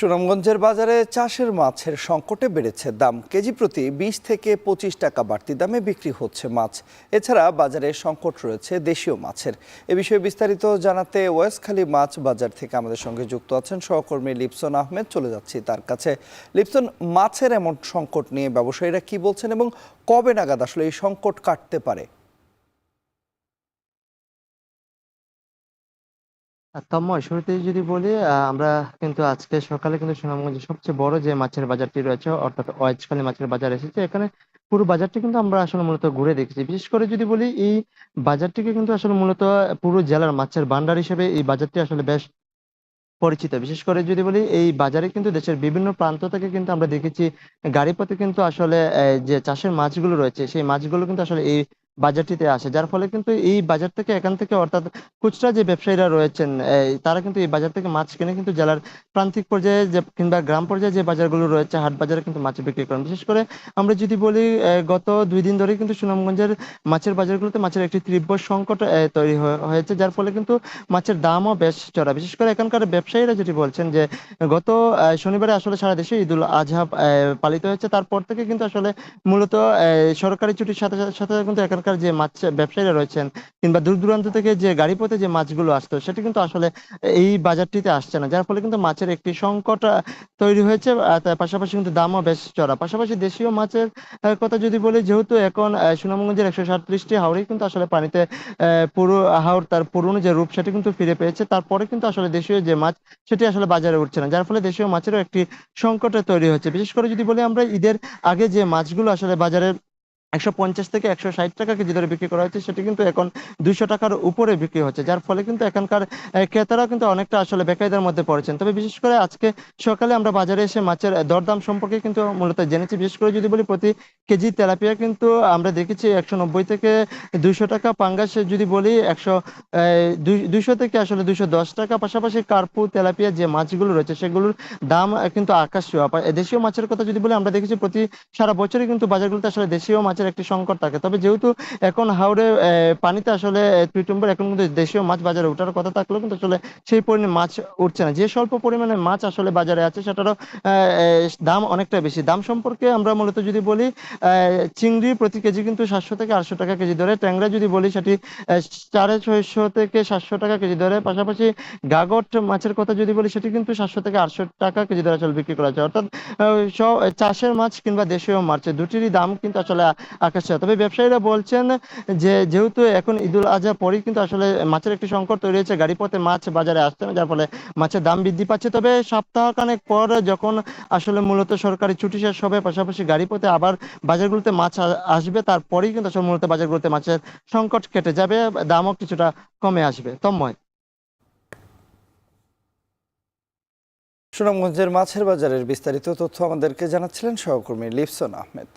সুনামগঞ্জের বাজারে চাষের মাছের সংকটে বেড়েছে দাম। কেজি প্রতি 20 থেকে 25 টাকা বাড়তি দামে বিক্রি হচ্ছে মাছ। এছাড়া বাজারে সংকট রয়েছে দেশীয় মাছের। এ বিষয়ে বিস্তারিত জানাতে ওয়াইজখালী মাছ বাজার থেকে আমাদের সঙ্গে যুক্ত আছেন সহকর্মী লিপসন আহমেদ। চলে যাচ্ছি তার কাছে। লিপসন, মাছের এমন সংকট নিয়ে ব্যবসায়ীরা কি বলছেন এবং কবে নাগাদ আসলে এই সংকট কাটতে পারে? তন্ময়, শুরুতেই যদি বলি, আমরা কিন্তু আজকে সকালে কিন্তু সুনামগঞ্জের সবচেয়ে বড় যে মাছের বাজারটি রয়েছে, অর্থাৎ ওয়াইজখালী মাছের বাজার এসেছে। এখানে পুরো বাজারটি কিন্তু আমরা আসলে মূলত ঘুরে দেখেছি। বিশেষ করে যদি বলি, এই বাজারটিকে কিন্তু আসলে মূলত পুরো জেলার মাছের ভান্ডার হিসেবে এই বাজারটি আসলে বেশ পরিচিত। বিশেষ করে যদি বলি, এই বাজারে কিন্তু দেশের বিভিন্ন প্রান্ত থেকে কিন্তু আমরা দেখেছি গাড়িপথে কিন্তু আসলে যে চাষের মাছগুলো রয়েছে সেই মাছগুলো কিন্তু আসলে এই বাজারটিতে আসে, যার ফলে কিন্তু এই বাজার থেকে এখান থেকে অর্থাৎ খুচরা যে ব্যবসায়ীরা রয়েছেন তারা কিন্তু এই বাজার থেকে মাছ কিনে কিন্তু জেলার প্রান্তিক পর্যায়ে যে কিংবা গ্রাম পর্যায়ে যে বাজারগুলো রয়েছে হাট বাজারে কিন্তু মাছ বিক্রি করেন। বিশেষ করে আমরা যদি বলি, গত 2 দিন ধরে কিন্তু সুনামগঞ্জের মাছের বাজারগুলোতে মাছের একটি তীব্র সংকট তৈরি হয়েছে, যার ফলে কিন্তু মাছের দামও বেশ চড়া। বিশেষ করে এখানকার ব্যবসায়ীরা যেটি বলছেন যে গত শনিবারে আসলে সারা দেশে ঈদুল আজহা পালিত হয়েছে। তারপর থেকে কিন্তু আসলে মূলত সরকারি ছুটির সাথে সাথে সাথে কিন্তু এখানকার যে মাছ ব্যবসায়ীরা রয়েছেন কিংবা দূর দূরান্ত থেকে যে গাড়িপথে যে মাছগুলো আসতো সেটি কিন্তু আসলে এই বাজারটিতে আসছে না, যার ফলে কিন্তু মাছের একটি সংকট তৈরি হয়েছে। তার পাশাপাশি কিন্তু দামও বেশ চড়া। পাশাপাশি দেশীয় মাছের কথা যদি বলি, যেহেতু এখন সুনামগঞ্জের 137টি হাওড়ই কিন্তু আসলে পানিতে পুরো হাওর তার পুরনো যে রূপ সেটি কিন্তু ফিরে পেয়েছে। তারপরে কিন্তু আসলে দেশীয় যে মাছ সেটি আসলে বাজারে উঠছে না, যার ফলে দেশীয় মাছেরও একটি সংকট তৈরি হচ্ছে। বিশেষ করে যদি বলি, আমরা ঈদের আগে যে মাছগুলো আসলে বাজারে 150 থেকে 160 টাকা কেজি দরে বিক্রি করা হচ্ছে সেটি কিন্তু এখন 200 টাকার উপরে বিক্রি হচ্ছে, যার ফলে কিন্তু এখানকার ক্রেতারা কিন্তু অনেকটা আসলে বেকায়দার মধ্যে পড়েছেন। তবে বিশেষ করে আজকে সকালে আমরা বাজারে এসে মাছের দরদাম সম্পর্কে কিন্তু মূলত জেনেছি। বিশেষ করে যদি বলি, প্রতি কেজি তেলাপিয়া কিন্তু আমরা দেখেছি 190 থেকে 200 টাকা, পাঙ্গাস যদি বলি 200 থেকে আসলে 210 টাকা। পাশাপাশি কার্পু তেলাপিয়া যে মাছগুলো রয়েছে সেগুলোর দাম কিন্তু আকাশ ছোঁয়া। দেশীয় মাছের কথা যদি বলি, আমরা দেখেছি প্রতি সারা বছরই কিন্তু বাজারগুলোতে আসলে দেশীয় মাছের একটি সংকট থাকে। তবে যেহেতু এখন হাওড়ে পানিতে আসলে টুইটুম্বর, এখন কিন্তু দেশীয় মাছ বাজারে ওঠার কথা থাকলেও কিন্তু আসলে সেই পরিমাণে মাছ উঠছে না। যে স্বল্প পরিমাণে মাছ আসলে বাজারে আছে সেটারও দাম অনেকটা বেশি। দাম সম্পর্কে আমরা মূলত যদি বলি, চিংড়ি প্রতি কেজি কিন্তু 700 থেকে 800 টাকা কেজি ধরে, ট্যাংরা যদি বলি সেটি 650 থেকে 700 টাকা কেজি ধরে। পাশাপাশি গাগট মাছের কথা যদি বলি, সেটি কিন্তু 700 থেকে 800 টাকা কেজি ধরে আসলে বিক্রি করা হচ্ছে। অর্থাৎ চাষের মাছ কিংবা দেশীয় মাছ দুটিরই দাম কিন্তু আসলে আকাশ ছোঁয়া। তবে ব্যবসায়ীরা বলছেন যে যেহেতু এখন ঈদুল আজহা পরেই কিন্তু আসলে মাছের একটি সংকট তৈরি হয়েছে, গাড়িপথে মাছ বাজারে আসছে না, যার ফলে মাছের দাম বৃদ্ধি পাচ্ছে। তবে সপ্তাহখানেক পর যখন আসলে মূলত সরকারি ছুটি শেষ হবে, পাশাপাশি গাড়িপথে আবার বাজারগুলোতে মাছ আসবে, তারপরেই কিন্তু আসলে মূলত বাজারগুলোতে মাছের সংকট কেটে যাবে, দামও কিছুটা কমে আসবে। তন্ময়। সুনামগঞ্জের মাছের বাজারের বিস্তারিত তথ্য আমাদেরকে জানাচ্ছিলেন সহকর্মী লিপসন আহমেদ।